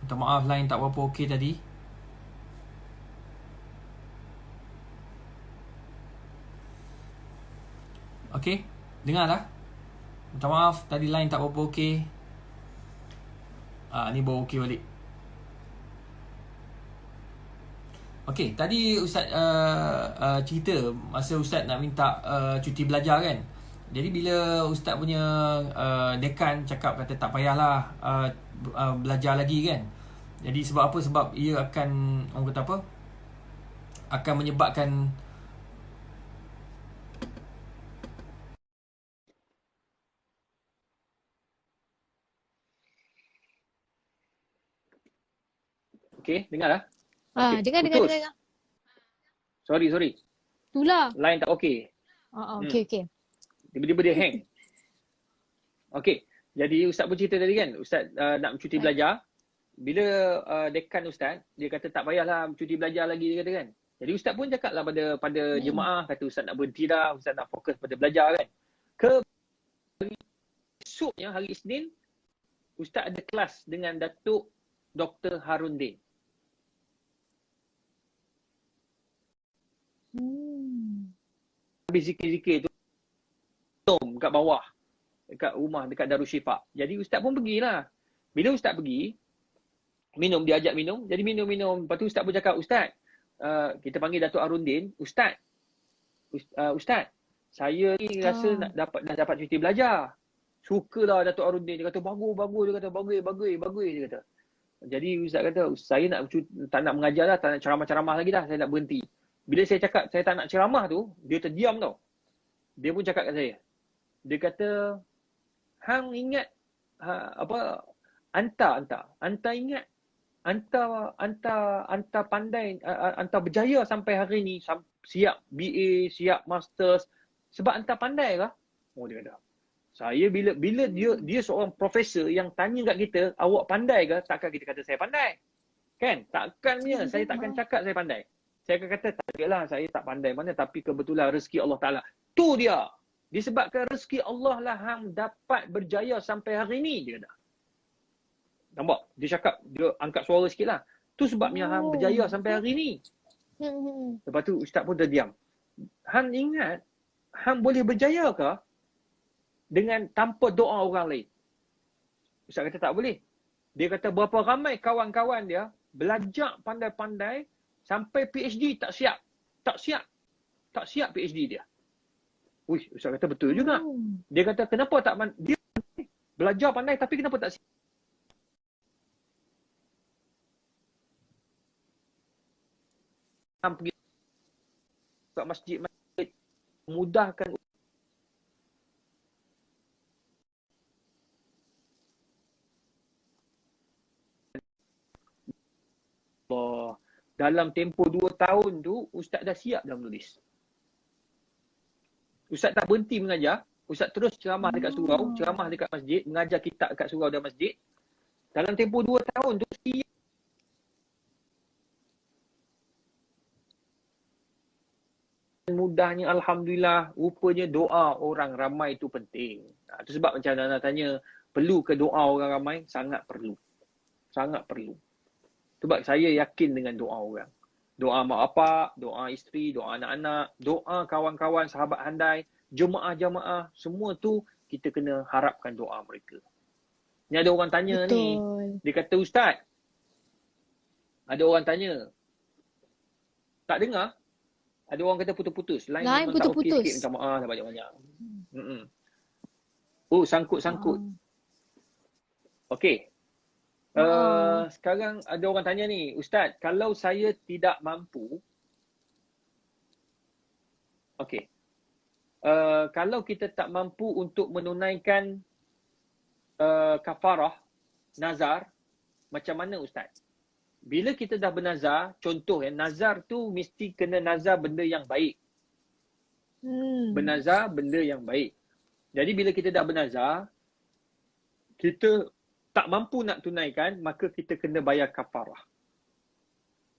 Minta maaf line tak berapa okey tadi. Okey, dengar dah. Minta maaf tadi line tak berapa okey. Ni baru okey balik. Okey, tadi Ustaz cerita masa Ustaz nak minta cuti belajar kan. Jadi bila Ustaz punya dekan cakap kata tak payahlah belajar lagi kan. Jadi sebab apa? Sebab ia akan, orang kata apa, akan menyebabkan Okey, dengar lah. Okey, Dengar. putus. Sorry. Itulah. Line tak okey. Okey. Tiba-tiba dia hang. Okey, jadi Ustaz pun cerita tadi kan, Ustaz nak cuti belajar. Bila dekan Ustaz, dia kata tak payahlah cuti belajar lagi, dia kata kan. Jadi Ustaz pun cakap lah pada jemaah, kata Ustaz nak berhenti dah, Ustaz nak fokus pada belajar kan. Esoknya hari Isnin, Ustaz ada kelas dengan Datuk Dr. Harun Din. Habis zikir-zikir tu kat bawah, dekat rumah, dekat Darusshifa. Jadi Ustaz pun pergilah. Bila Ustaz pergi, minum, dia ajak minum. Jadi minum. Lepas tu Ustaz pun cakap, Ustaz, kita panggil Datuk Harun Din, Ustaz, saya ni rasa dah dapat cuti belajar. Sukalah Datuk Harun Din. Dia kata, bagus. Dia kata, bagus. Dia kata. Jadi Ustaz kata, saya tak nak mengajar dah, tak nak ceramah-ceramah lagi dah, saya nak berhenti. Bila saya cakap saya tak nak ceramah tu, dia terdiam tau. Dia pun cakap kat saya. Dia kata, hang ingat Anta ingat Anta pandai, Anta berjaya sampai hari ni, siap BA, siap masters sebab Anta pandai kah? Oh, dia kata. Saya bila dia seorang profesor yang tanya kat kita, awak pandai ke? Takkan kita kata saya pandai. Kan? Takkannya saya takkan cakap saya pandai. Saya akan kata tak adalah, saya tak pandai mana, tapi kebetulan rezeki Allah Taala. Tu dia. Disebabkan rezeki Allah lah hang dapat berjaya sampai hari ni, dia kata. Nampak? Dia cakap, dia angkat suara sikit lah. Tu sebabnya hang berjaya sampai hari ni. Lepas tu Ustaz pun terdiam. Hang ingat, hang boleh berjaya ke dengan tanpa doa orang lain? Ustaz kata tak boleh. Dia kata berapa ramai kawan-kawan dia belajar pandai-pandai sampai PhD tak siap PhD dia. Wih, Ustaz kata betul juga. Dia kata kenapa tak dia belajar pandai tapi kenapa tak siap? Pergi kat masjid mudahkan Allah. Dalam tempoh 2 tahun tu, Ustaz dah siap dah menulis. Ustaz tak berhenti mengajar. Ustaz terus ceramah dekat surau, ceramah dekat masjid, mengajar kitab dekat surau dan masjid. Dalam tempoh 2 tahun tu, mudahnya Alhamdulillah, rupanya doa orang ramai tu penting. Itu sebab macam Nana tanya, perlu ke doa orang ramai? Sangat perlu. Sebab saya yakin dengan doa orang. Doa mak bapak, doa isteri, doa anak-anak, doa kawan-kawan, sahabat handai, jemaah-jemaah, semua tu kita kena harapkan doa mereka. Ni ada orang tanya ni. Dia kata, Ustaz, ada orang tanya. Tak dengar? Ada orang kata putus-putus. Line memang tak okey sikit, minta maaf dah banyak-banyak. Oh, sangkut-sangkut. Okey. Sekarang ada orang tanya ni, Ustaz, kalau saya tidak mampu, kalau kita tak mampu untuk menunaikan kafarah, nazar, macam mana Ustaz? Bila kita dah bernazar, contoh nazar tu mesti kena nazar benda yang baik. Bernazar benda yang baik. Jadi bila kita dah bernazar, kita tak mampu nak tunaikan, maka kita kena bayar kafarah.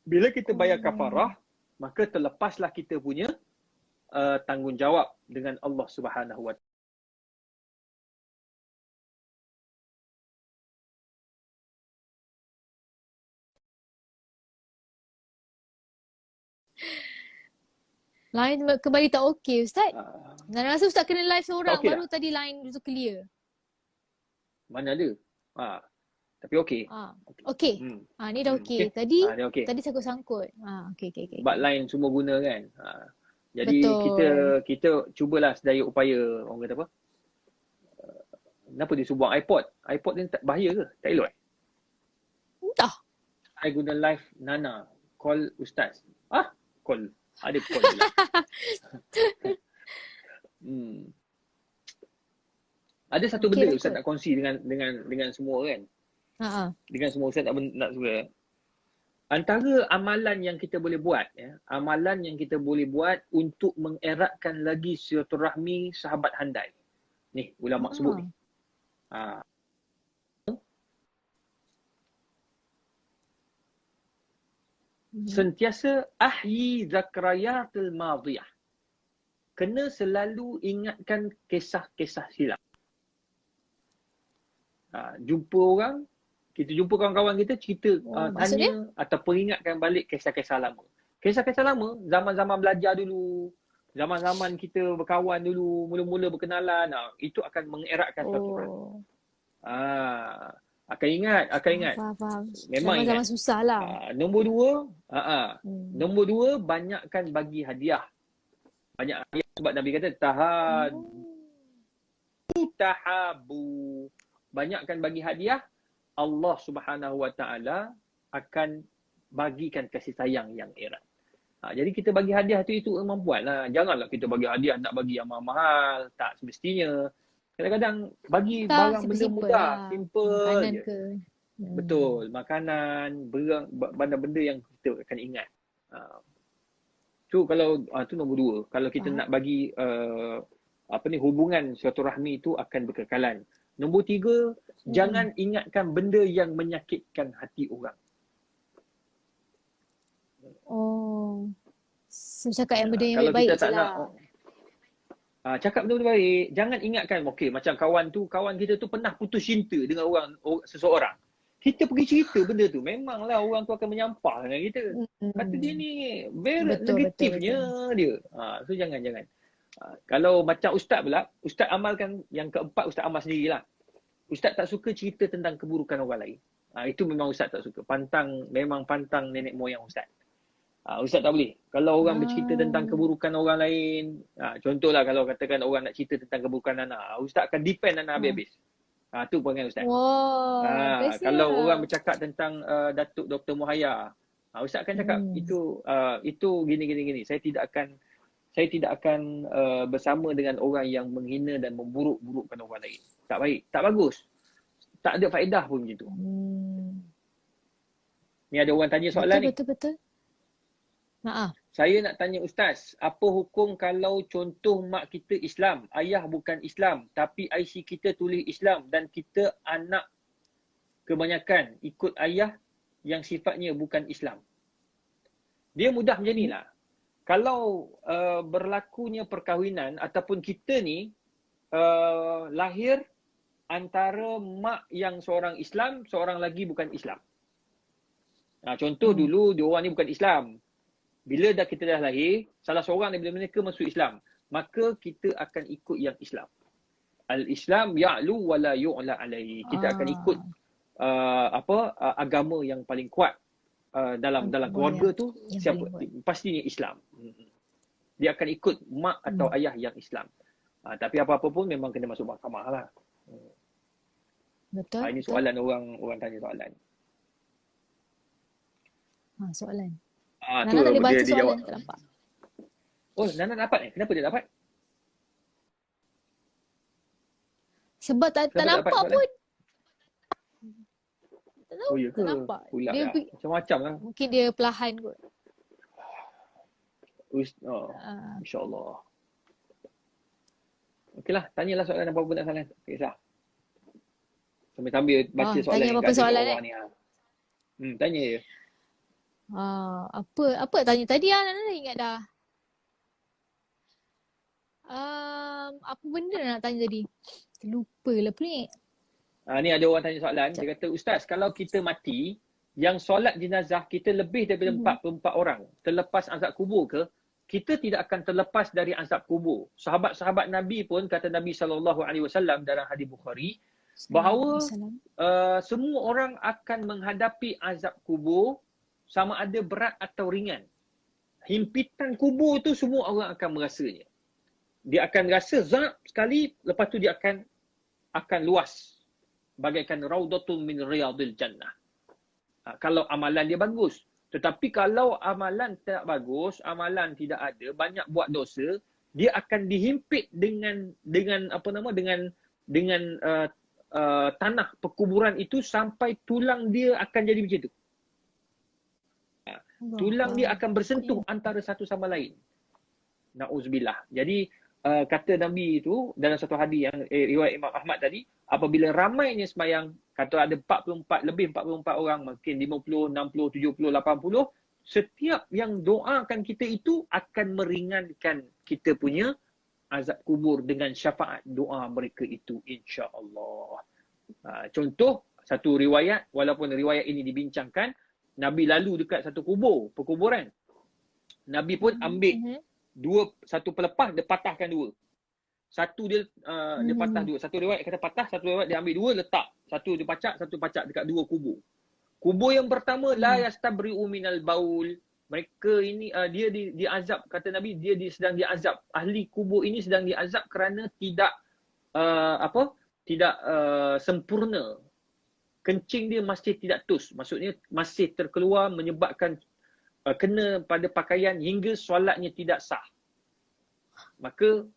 Bila kita bayar kafarah, maka terlepaslah kita punya tanggungjawab dengan Allah Subhanahu Wa Taala. Line kembali tak okey Ustaz. Ah, Dan rasa Ustaz kena live seorang okey baru tak? tadi line tu clear. Mana ada? Tapi okey. Okey. Hmm. Ni dah Okey. okey. Tadi Dia okey. sangkut-sangkut. Okey. Sebab line semua guna kan. Jadi Betul. kita cubalah sedaya upaya, orang kata apa? Kenapa dia suruh buang iPod? iPod ni tak bahaya ke? Tak elok. Entah. I guna live Nana. Call Ustaz. Call. Ada call pula. Ada satu Okey benda lah Ustaz kot. nak kongsi dengan semua kan. Dengan semua Ustaz nak suka. Antara amalan yang kita boleh buat, amalan yang kita boleh buat untuk mengeratkan lagi silaturahmi sahabat handai. Ni ulama sebut ni. Sentiasa ahyi zakrayatul madiyah. Kena selalu ingatkan kisah-kisah silam. Jumpa orang, kita jumpa kawan-kawan kita, cerita, tanya atau peringatkan balik kisah-kisah lama. Kisah-kisah lama, zaman-zaman belajar dulu, zaman-zaman kita berkawan dulu, mula-mula berkenalan, itu akan mengeratkan silaturahmi. Akan ingat. Faham. Memang Zaman-zaman ingat. susah lah. Nombor dua, banyakkan bagi hadiah. Banyak hadiah sebab Nabi kata tahabu. Banyakkan bagi hadiah, Allah Subhanahu Wa Taala akan bagikan kasih sayang yang erat. Jadi kita bagi hadiah itu kemampuan lah. Janganlah kita bagi hadiah nak bagi yang mahal, tak semestinya. Kadang-kadang bagi barang benda mudah, simple makanan je. Ke. Betul, makanan, benda-benda yang kita akan ingat. Tu kalau tu nombor dua. Kalau kita nak bagi hubungan silaturahmi itu akan berkekalan. Nombor tiga, jangan ingatkan benda yang menyakitkan hati orang. Cakap yang benda yang kalau baik kita je tak lah. Cakap benda-benda baik. Jangan ingatkan, macam kawan kita tu pernah putus cinta dengan seseorang. Kita pergi cerita benda tu. Memanglah orang tu akan menyampah dengan kita. Kata dia ni very negatifnya dia. So jangan. Kalau macam Ustaz pula, Ustaz amalkan yang keempat, Ustaz amal sendirilah. Ustaz tak suka cerita tentang keburukan orang lain. Itu memang Ustaz tak suka. Memang pantang nenek moyang Ustaz. Ustaz tak boleh. Kalau orang bercerita tentang keburukan orang lain, contohlah kalau katakan orang nak cerita tentang keburukan Nana, Ustaz akan defend Nana habis-habis. Tu perangai Ustaz. Kalau orang bercakap tentang Datuk Dr. Muhaya, Ustaz akan cakap itu gini. Saya tidak akan bersama dengan orang yang menghina dan memburuk-burukkan orang lain. Tak baik, tak bagus. Tak ada faedah pun macam tu. Ni ada orang tanya soalan ni. Betul. Saya nak tanya Ustaz, apa hukum kalau contoh mak kita Islam, ayah bukan Islam, tapi IC kita tulis Islam dan kita anak kebanyakan ikut ayah yang sifatnya bukan Islam? Dia mudah macam ni lah. Kalau berlakunya perkahwinan ataupun kita ni lahir antara mak yang seorang Islam, seorang lagi bukan Islam. Contoh dulu diorang ni bukan Islam. Bila kita dah lahir, salah seorang daripada mereka masuk Islam, maka kita akan ikut yang Islam. Al-Islam ya'lu wa la yu'la alaihi. Kita akan ikut agama yang paling kuat dalam keluarga tu, siapa? Pastinya Islam. Dia akan ikut mak atau ayah yang Islam. Tapi apa-apa pun memang kena masuk mahkamah lah. Betul. Ini soalan orang tanya soalan. Soalan. Tu Nana tak boleh baca dia soalan, jawab. tak nampak. Nana dapat Kenapa dia dapat? Sebab tak nampak pun. Tak tahu, ya ke? tak nampak. Pulak Dia dah. Macam-macam lah. mungkin dia perlahan kot. InsyaAllah. Okeylah, tanyalah soalan apa-apa nak soalan. Tak kisah. Sambil-sambil baca soalan tanya yang apa-apa kat soalan bawah ni. Tanya je. Apa tanya tadi Nana dah ingat dah. Apa benda nak tanya tadi? Lupa lah pelik. Ni ada orang tanya soalan. Dia kata, Ustaz, kalau kita mati, yang solat jenazah kita lebih daripada 44 orang terlepas azab kubur ke, kita tidak akan terlepas dari azab kubur. Sahabat-sahabat Nabi pun kata Nabi SAW dalam hadis Bukhari bahawa semua orang akan menghadapi azab kubur sama ada berat atau ringan. Himpitan kubur tu semua orang akan merasanya. Dia akan rasa zab sekali, lepas tu dia akan luas bagaikan raudatun min riyadil jannah. Kalau amalan dia bagus. Tetapi kalau amalan tak bagus, amalan tidak ada, banyak buat dosa, dia akan dihimpit dengan tanah perkuburan itu sampai tulang dia akan jadi macam tu. Tulang dia akan bersentuh antara satu sama lain. Na'udzubillah. Jadi kata Nabi itu dalam satu hadis yang riwayat Imam Ahmad tadi, apabila ramainya sembahyang, kata ada 44, lebih 44 orang, mungkin 50, 60, 70, 80, setiap yang doakan kita itu akan meringankan kita punya azab kubur dengan syafaat doa mereka itu, insya-Allah. Contoh satu riwayat, walaupun riwayat ini dibincangkan, Nabi lalu dekat satu perkuburan. Nabi pun ambil satu pelepah, dia patahkan dua. Satu dia patah dua. Satu riwayat kata patah, satu riwayat dia ambil dua, letak. Satu dia satu pacak dekat dua kubur. Kubur yang pertama, la yastabri'u minal baul. Mereka ini dia diazab, kata Nabi, dia sedang diazab. Ahli kubur ini sedang diazab kerana tidak sempurna. Kencing dia masih tidak tus. Maksudnya masih terkeluar, menyebabkan kena pada pakaian hingga solatnya tidak sah. Maka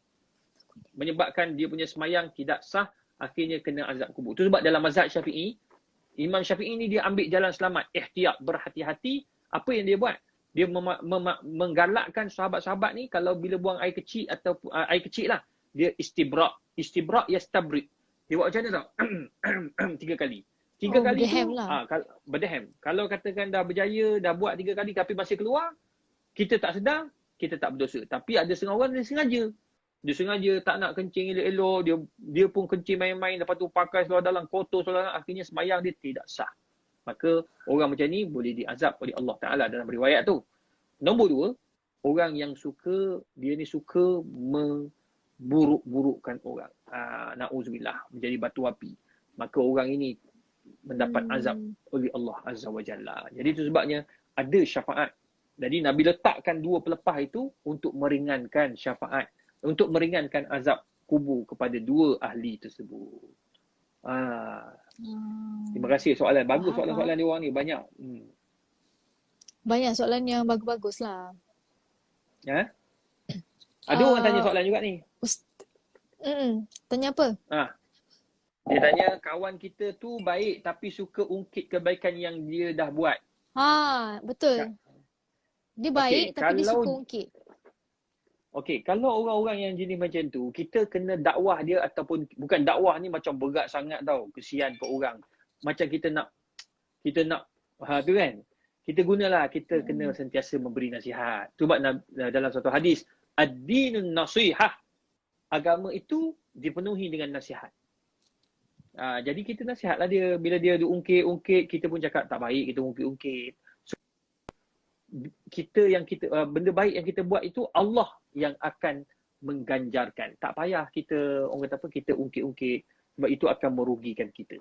menyebabkan dia punya semayang tidak sah, akhirnya kena azab kubur. Itu sebab dalam mazhab Syafi'i, Imam Syafi'i ni dia ambil jalan selamat, ihtiyat, berhati-hati. Apa yang dia buat? Dia menggalakkan sahabat-sahabat ni kalau bila buang air kecil atau air kecil lah, dia istibrak. Istibrak yastabrik. Dia buat macam mana tau? 3 kali. 3 kali tu berdehem. Kalau katakan dah berjaya, dah buat 3 kali tapi masih keluar, kita tak sedar, kita tak berdosa. Tapi ada setengah orang dia sengaja. Dia sengaja tak nak kencing elok-elok, dia pun kencing main-main, lepas tu pakai seluar dalam, kotor seluar dalam, akhirnya sembahyang dia tidak sah. Maka orang macam ni boleh diazab oleh Allah Ta'ala dalam riwayat tu. Nombor 2, orang yang suka memburuk-burukkan orang. Na'udzubillah, menjadi batu api. Maka orang ini mendapat azab oleh Allah Azza wa Jalla. Jadi itu sebabnya ada syafaat. Jadi Nabi letakkan 2 pelepah itu untuk meringankan syafaat, untuk meringankan azab kubur kepada 2 ahli tersebut. Terima kasih soalan. Bagus soalan-soalan dia orang ni. Banyak. Banyak soalan yang bagus-bagus lah. Ada orang tanya soalan juga ni. Tanya apa? Dia tanya kawan kita tu baik tapi suka ungkit kebaikan yang dia dah buat. Betul. Dia baik tapi dia suka ungkit. Okey, kalau orang-orang yang jenis macam tu, kita kena dakwah dia ataupun bukan dakwah ni macam berat sangat tau. Kesian ke orang. Macam kita nak tu kan. Kita kena sentiasa memberi nasihat. Sebab dalam satu hadis, ad-dinun nasihah. Agama itu dipenuhi dengan nasihat. Jadi kita nasihatlah dia. Bila dia ungkit-ungkit, kita pun cakap tak baik kita ungkit-ungkit. Benda baik yang kita buat itu Allah yang akan mengganjarkan. Tak payah kita kita ungkit-ungkit, sebab itu akan merugikan kita.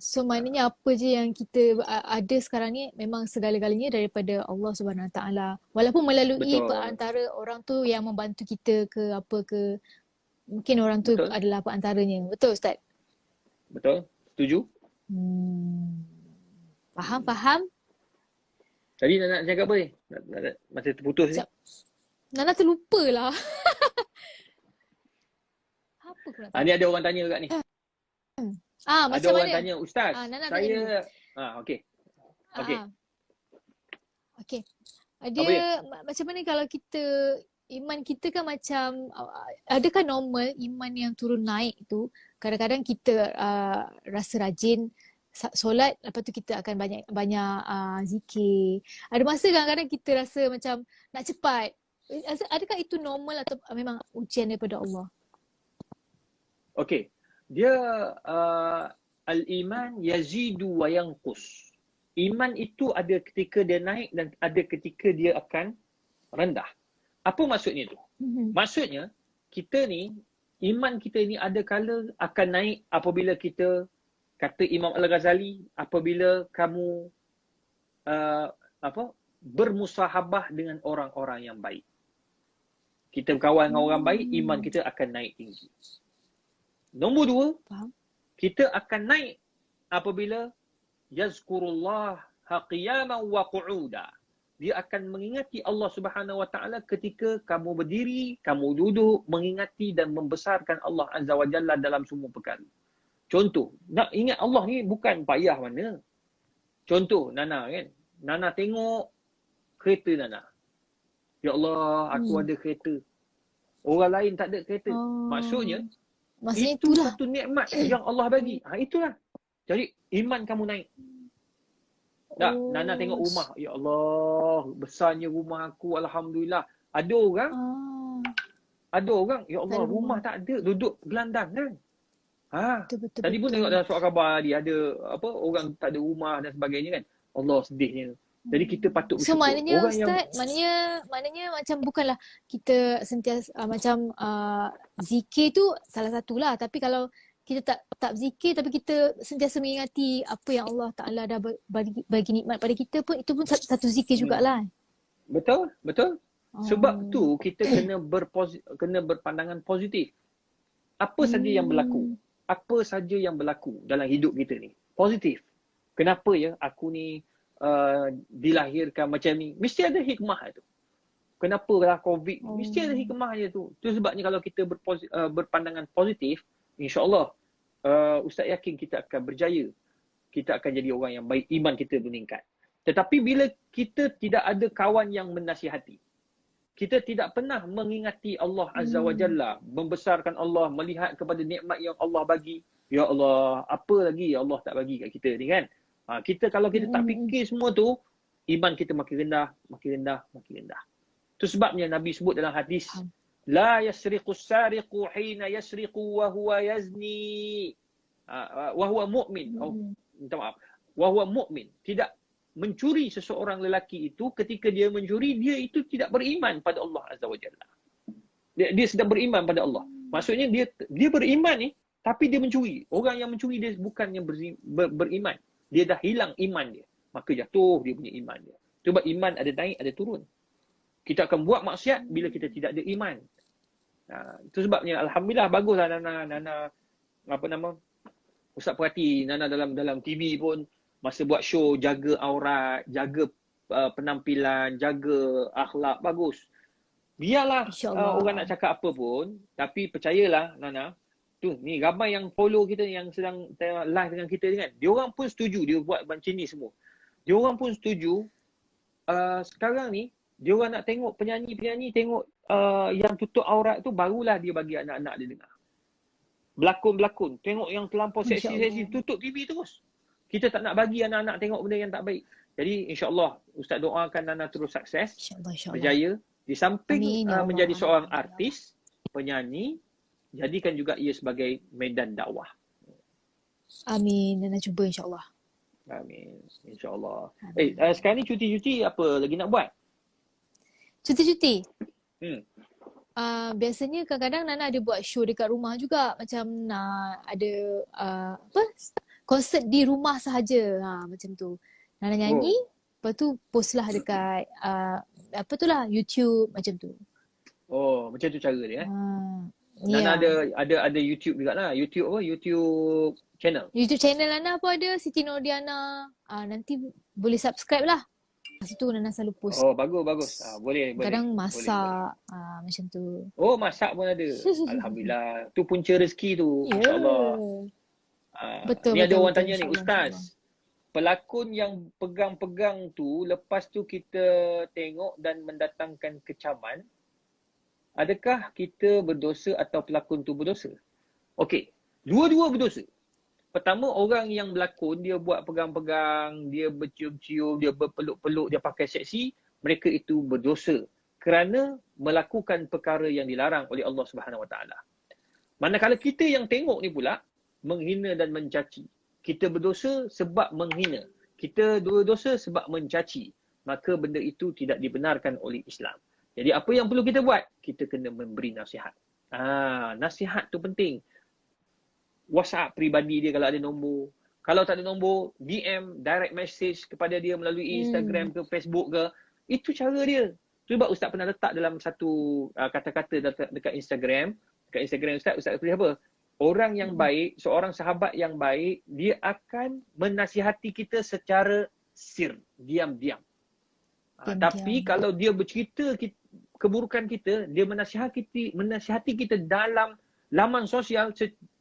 So maknanya apa je yang kita ada sekarang ni memang segala-galanya daripada Allah Subhanahu Wa Taala. Walaupun melalui antara orang tu yang membantu kita ke apa ke, mungkin orang tu adalah perantaranya. Betul Ustaz? Betul. Setuju? Faham? Tadi nak cakap apa ni? Masa terputus ni? Nana terlupa lah. Apa aku nak tanya? Ni ada orang tanya kat ni. Macam ada orang mana? tanya, Ustaz, saya... Okey. Okey. Dia macam mana kalau kita, iman kita kan macam, adakah normal iman yang turun naik tu, kadang-kadang kita rasa rajin solat, lepas tu kita akan banyak zikir. Ada masa kadang-kadang kita rasa macam nak cepat. Adakah itu normal atau memang ujian daripada Allah? Okey. Dia al-iman yazidu wa yanqus. Iman itu ada ketika dia naik dan ada ketika dia akan rendah. Apa maksudnya tu? Maksudnya, kita ni, iman kita ni ada kala akan naik apabila kita, kata Imam Al-Ghazali, apabila kamu bermusahabah dengan orang-orang yang baik. Kita berkawan dengan orang baik, iman kita akan naik tinggi. Nombor dua, kita akan naik apabila yazkurullah qiyaman wa qu'uda. Dia akan mengingati Allah Subhanahu Wa Taala ketika kamu berdiri, kamu duduk, mengingati dan membesarkan Allah Azza wa Jalla dalam semua perkara. Contoh, nak ingat Allah ni bukan payah mana. Contoh, Nana kan. Nana tengok kereta Nana. Ya Allah, aku ada kereta. Orang lain tak ada kereta. Maksudnya itu itulah satu nikmat yang Allah bagi. Itulah. Jadi iman kamu naik. Tak, Nana tengok rumah. Ya Allah, besarnya rumah aku. Alhamdulillah. Ada orang, ya Allah, rumah tak ada. Duduk gelandang kan. Betul, Tadi pun tengok dalam surat khabar dia ada orang tak ada rumah dan sebagainya kan. Allah sedihnya. Jadi kita patut bersyukur. So maknanya orang Ustaz, maknanya macam bukanlah kita sentiasa macam zikir tu salah satulah, tapi kalau kita tak zikir tapi kita sentiasa mengingati apa yang Allah Taala dah bagi nikmat pada kita pun, itu pun satu zikir jugalah. Betul. Sebab tu kita kena berpandangan positif. Apa saja yang berlaku, apa saja yang berlaku dalam hidup kita ni, positif. Kenapa ya aku ni dilahirkan macam ni? Mesti ada hikmah tu. Kenapa lah COVID? Mesti ada hikmahnya tu. Tu sebabnya kalau kita berpandangan positif, InsyaAllah Ustaz yakin kita akan berjaya. Kita akan jadi orang yang baik, iman kita meningkat. Tetapi bila kita tidak ada kawan yang menasihati, kita tidak pernah mengingati Allah Azza wa Jalla, membesarkan Allah, melihat kepada nikmat yang Allah bagi. Ya Allah, apa lagi Allah tak bagi kat kita ni kan? Kalau kita tak fikir semua tu, iman kita makin rendah, makin rendah, makin rendah. Itu sebabnya Nabi sebut dalam hadis, la yasriqus sariqu hina yasriqu wa huwa yazni wa huwa mu'min. Minta maaf. Wa huwa mu'min. Tidak mencuri seseorang lelaki itu, ketika dia mencuri, dia itu tidak beriman pada Allah Azza wa Jalla. Dia sedang beriman pada Allah. Maksudnya dia beriman ni, tapi dia mencuri. Orang yang mencuri dia bukan yang beriman. Dia dah hilang iman dia. Maka jatuh dia punya iman dia. Sebab iman ada naik, ada turun. Kita akan buat maksiat bila kita tidak ada iman. Itu sebabnya Alhamdulillah baguslah Nana Ustaz perhati Nana dalam TV pun masa buat show jaga aurat, jaga penampilan, jaga akhlak, bagus. Biarlah orang nak cakap apa pun, tapi percayalah Nana, ni ramai yang follow kita yang sedang live dengan kita ni kan. Diorang pun setuju dia buat macam ni semua. Diorang pun setuju sekarang ni diorang nak tengok penyanyi-penyanyi tengok yang tutup aurat tu, barulah dia bagi anak-anak dia dengar. Berlakon-berlakon, tengok yang terlampau seksi-seksi, tutup TV terus. Kita tak nak bagi anak-anak tengok benda yang tak baik. Jadi insya-Allah Ustaz doakan Nana terus sukses, berjaya. Di samping menjadi seorang artis, penyanyi, jadikan juga ia sebagai medan dakwah. Amin. Nana cuba insya-Allah. Amin. InsyaAllah. Sekarang ni cuti-cuti apa lagi nak buat? Cuti-cuti? Biasanya kadang-kadang Nana ada buat show dekat rumah juga. Macam ada konsert di rumah sahaja. Macam tu. Nana nyanyi, lepas tu post lah dekat YouTube macam tu. Macam tu cara dia Nana ada YouTube juga lah. YouTube apa? YouTube channel. YouTube channel Nana pun ada, Siti Nordiana. Nanti boleh subscribe lah. Situ Nana selalu post. Bagus. Boleh. Kadang masak, macam tu. Masak pun ada. Alhamdulillah. Tu punca rezeki tu. InsyaAllah. Betul. Ni ada orang tanya ni, Ustaz. Pelakon yang pegang-pegang tu, lepas tu kita tengok dan mendatangkan kecaman, adakah kita berdosa atau pelakon tu berdosa? Okey, dua-dua berdosa. Pertama, orang yang berlakon, dia buat pegang-pegang, dia bercium-cium, dia berpeluk-peluk, dia pakai seksi, mereka itu berdosa kerana melakukan perkara yang dilarang oleh Allah Subhanahu Wa Taala. Manakala kita yang tengok ni pula menghina dan mencaci, kita berdosa sebab menghina, kita berdosa sebab mencaci, maka benda itu tidak dibenarkan oleh Islam. Jadi apa yang perlu kita buat? Kita kena memberi nasihat. Nasihat tu penting. WhatsApp peribadi dia kalau ada nombor. Kalau tak ada nombor, DM, direct message kepada dia melalui Instagram ke Facebook ke. Itu cara dia. Sebab Ustaz pernah letak dalam satu kata-kata dekat Instagram. Dekat Instagram Ustaz tulis apa? Orang yang baik, seorang sahabat yang baik, dia akan menasihati kita secara sir, diam-diam. Tapi kalau dia bercerita keburukan kita, dia menasihati kita dalam laman sosial,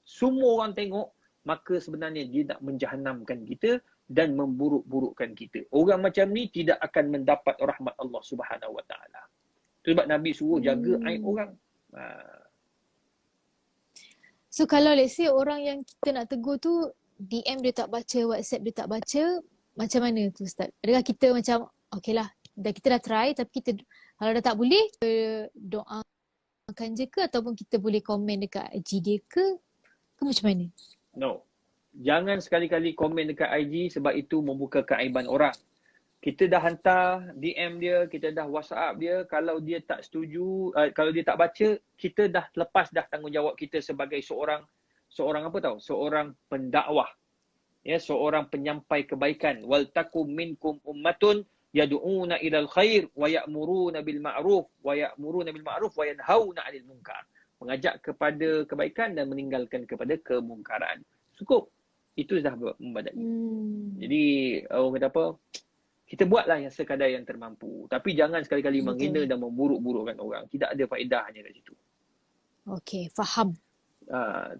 semua orang tengok, maka sebenarnya dia nak menjahanamkan kita dan memburuk-burukkan kita. Orang macam ni tidak akan mendapat rahmat Allah Subhanahu Wa Taala. Sebab Nabi suruh jaga aib orang. So kalau let's say orang yang kita nak tegur tu DM dia tak baca, WhatsApp dia tak baca, macam mana tu Ustaz? Adakah kita macam okey lah, kita dah try tapi kita kalau dah tak boleh, doakan je ke ataupun kita boleh komen dekat IG dia ke macam mana? No. Jangan sekali-kali komen dekat IG sebab itu membuka keaiban orang. Kita dah hantar DM dia, kita dah WhatsApp dia, kalau dia tak setuju, kalau dia tak baca, kita dah lepas dah tanggungjawab kita sebagai seorang apa tahu? Seorang pendakwah. Ya, seorang penyampai kebaikan. Wal takum minkum ummatun yad'una ilal khair wa ya'muruna bil ma'ruf wa yanhauna 'anil munkar. Mengajak kepada kebaikan dan meninggalkan kepada kemungkaran. Cukup. Itu dah membadai. Jadi orang kata apa? Kita buatlah yang sekadar yang termampu. Tapi jangan sekali-kali menghina dan memburuk-burukkan orang. Tidak ada faedahnya kat situ. Okey, faham.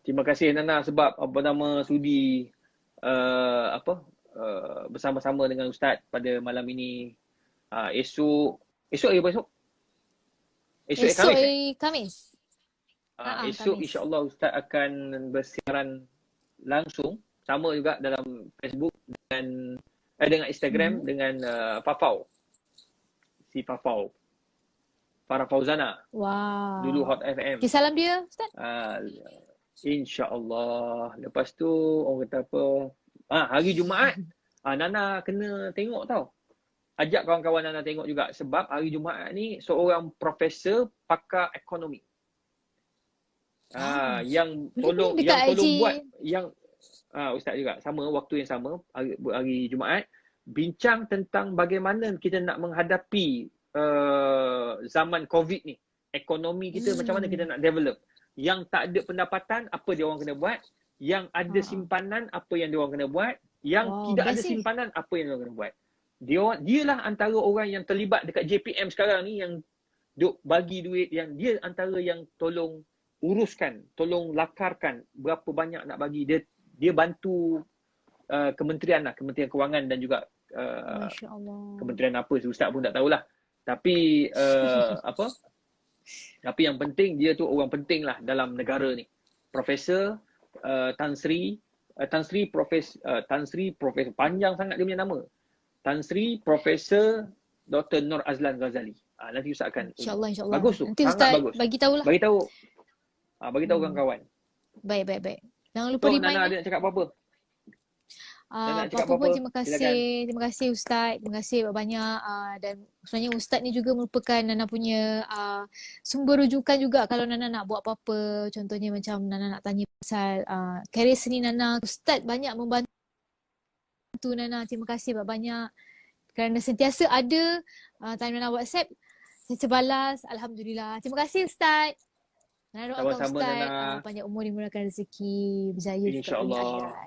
Terima kasih Nana sebab sudi bersama-sama dengan Ustaz pada malam ini. Esok hari apa esok? Esok hari Khamis. Esok insya-Allah Ustaz akan bersiaran langsung sama juga dalam Facebook dan dengan Instagram dengan Fafau. Si Fafau. Farah Fauzana. Wow. Dulu Hot FM. Salam dia Ustaz. InsyaAllah. Lepas tu orang kata apa? Hari Jumaat. Nana kena tengok tau. Ajak kawan-kawan Nana tengok juga. Sebab hari Jumaat ni seorang profesor pakar ekonomi. Yang tolong buat yang Ustaz juga sama waktu yang sama hari Jumaat bincang tentang bagaimana kita nak menghadapi zaman COVID ni. Ekonomi kita macam mana kita nak develop. Yang tak ada pendapatan apa dia orang kena buat, yang ada simpanan apa yang dia orang kena buat, yang tidak ada simpanan apa yang dia orang kena buat. Dialah antara orang yang terlibat dekat JPM sekarang ni yang duk bagi duit, yang dia antara yang tolong uruskan, tolong lakarkan berapa banyak nak bagi. Dia bantu kementerian kewangan dan juga kementerian apa Ustaz pun tak tahulah. Tapi tapi yang penting dia tu orang penting lah dalam negara ni. Profesor Tan Sri Profesor panjang sangat dia punya nama. Tan Sri Profesor Dr. Nur Azlan Ghazali. Nanti Ustaz akan InsyaAllah. Bagus tu. Nanti Ustaz bagus. Bagi tahulah. Bagi tahu kawan-kawan. Baik. Jangan lupa So, remind. Nana ada nak cakap apa-apa? Apa pun terima kasih. Terima kasih Ustaz. Terima kasih banyak. Dan sebenarnya Ustaz ni juga merupakan Nana punya sumber rujukan juga kalau Nana nak buat apa-apa. Contohnya macam Nana nak tanya pasal karier seni Nana. Ustaz banyak membantu Nana. Terima kasih banyak. Kerana sentiasa ada tanya Nana WhatsApp. Saya balas. Alhamdulillah. Terima kasih Ustaz. Nana doakan Ustaz panjang umur, dimurahkan rezeki, berjaya InsyaAllah.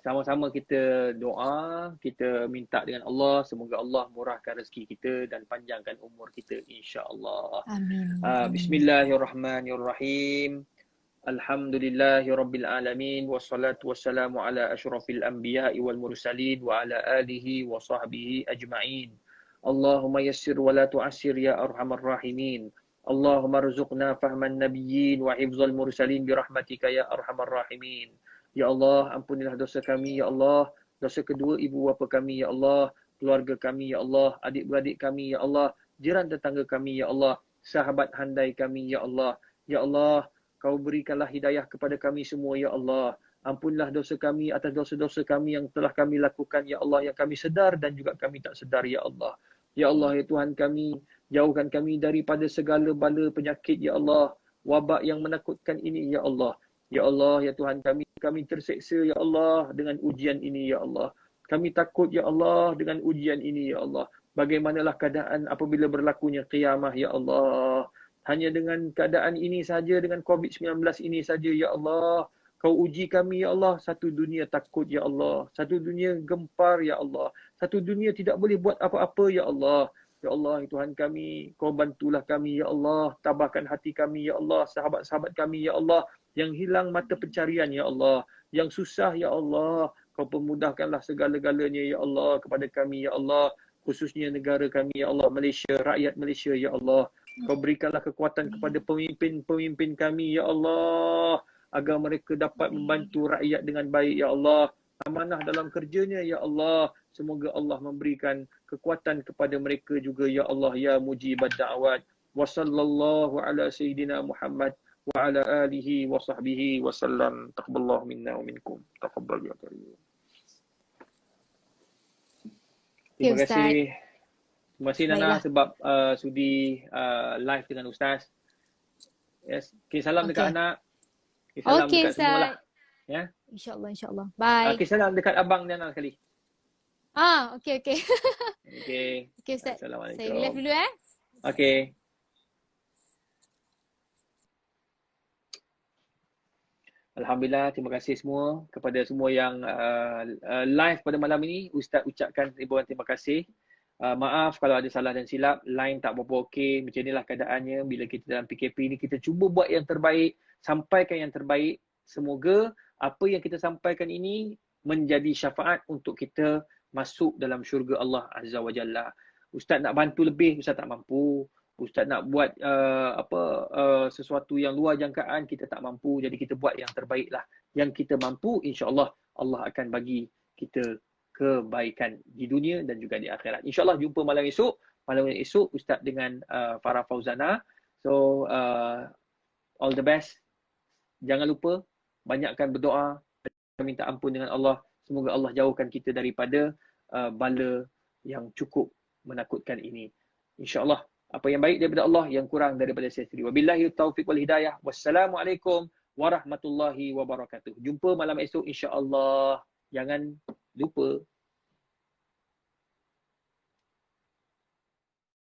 Sama-sama kita doa, kita minta dengan Allah, semoga Allah murahkan rezeki kita dan panjangkan umur kita insya-Allah. Amin. Bismillahirrahmanirrahim. Alhamdulillahirabbil alamin wassalatu wassalamu ala asyrafil anbiya'i wal mursalin wa ala alihi wa sahbihi ajma'in. Allahumma yassir wa la tu'assir ya arhamar rahimin. Allahumma rzuqna fahman nabiyyin wa hifzal mursalin birahmatika ya arhamar rahimin. Ya Allah, ampunilah dosa kami ya Allah, dosa kedua ibu bapa kami ya Allah, keluarga kami ya Allah, adik-beradik kami ya Allah, jiran tetangga kami ya Allah, sahabat handai kami ya Allah. Ya Allah, kau berikanlah hidayah kepada kami semua ya Allah. Ampunlah dosa kami atas dosa-dosa kami yang telah kami lakukan, Ya Allah, yang kami sedar dan juga kami tak sedar, Ya Allah. Ya Allah, ya Tuhan kami, jauhkan kami daripada segala bala penyakit, Ya Allah. Wabak yang menakutkan ini, Ya Allah. Ya Allah, ya Tuhan kami terseksa, Ya Allah, dengan ujian ini, Ya Allah. Kami takut, Ya Allah, dengan ujian ini, Ya Allah. Bagaimanalah keadaan apabila berlakunya qiyamah, Ya Allah. Hanya dengan keadaan ini saja, dengan COVID-19 ini saja, Ya Allah. Kau uji kami, Ya Allah. Satu dunia takut, Ya Allah. Satu dunia gempar, Ya Allah. Satu dunia tidak boleh buat apa-apa, Ya Allah. Ya Allah, ya Tuhan kami, Kau bantulah kami, Ya Allah. Tabahkan hati kami, Ya Allah. Sahabat-sahabat kami, Ya Allah. Yang hilang mata pencarian, Ya Allah. Yang susah, Ya Allah. Kau pemudahkanlah segala-galanya, Ya Allah. Kepada kami, Ya Allah. Khususnya negara kami, Ya Allah. Malaysia, rakyat Malaysia, Ya Allah. Kau berikanlah kekuatan kepada pemimpin-pemimpin kami, Ya Allah. Agar mereka dapat membantu rakyat dengan baik, Ya Allah. Amanah dalam kerjanya, Ya Allah. Semoga Allah memberikan kekuatan kepada mereka juga, Ya Allah, Ya mujibad da'awat. Wa sallallahu ala sayyidina Muhammad wa ala alihi wa sahbihi wa sallam. Taqabbalallahu minna wa minkum. Taqabbal ya karim. Terima kasih. Terima kasih Nana sebab sudi live dengan Ustaz. Yes. Okay, salam dekat anak. Okay, salam dekat semua lah. Ya. InsyaAllah, insyaAllah. Bye. Okay, salam dekat abang Nana sekali. Okay. Okay. Okay, Ustaz. Assalamualaikum. Saya live dulu Okay. Alhamdulillah, terima kasih semua kepada semua yang live pada malam ini. Ustaz ucapkan ribuan terima kasih. Maaf kalau ada salah dan silap, line tak berapa okey. Macam inilah keadaannya bila kita dalam PKP ni. Kita cuba buat yang terbaik, sampaikan yang terbaik. Semoga apa yang kita sampaikan ini menjadi syafaat untuk kita masuk dalam syurga Allah Azza wa Jalla. Ustaz nak bantu lebih, Ustaz tak mampu. Ustaz nak buat sesuatu yang luar jangkaan, kita tak mampu. Jadi kita buat yang terbaik lah. Yang kita mampu, insya-Allah Allah akan bagi kita kebaikan di dunia dan juga di akhirat. InsyaAllah jumpa malam esok. Malam esok Ustaz dengan Farah Fauzana. So all the best. Jangan lupa banyakkan berdoa, minta ampun dengan Allah. Semoga Allah jauhkan kita daripada bala yang cukup menakutkan ini. InsyaAllah apa yang baik daripada Allah, yang kurang daripada saya sendiri. Wabillahi taufiq wal hidayah. Wassalamualaikum warahmatullahi wabarakatuh. Jumpa malam esok insya-Allah. Jangan lupa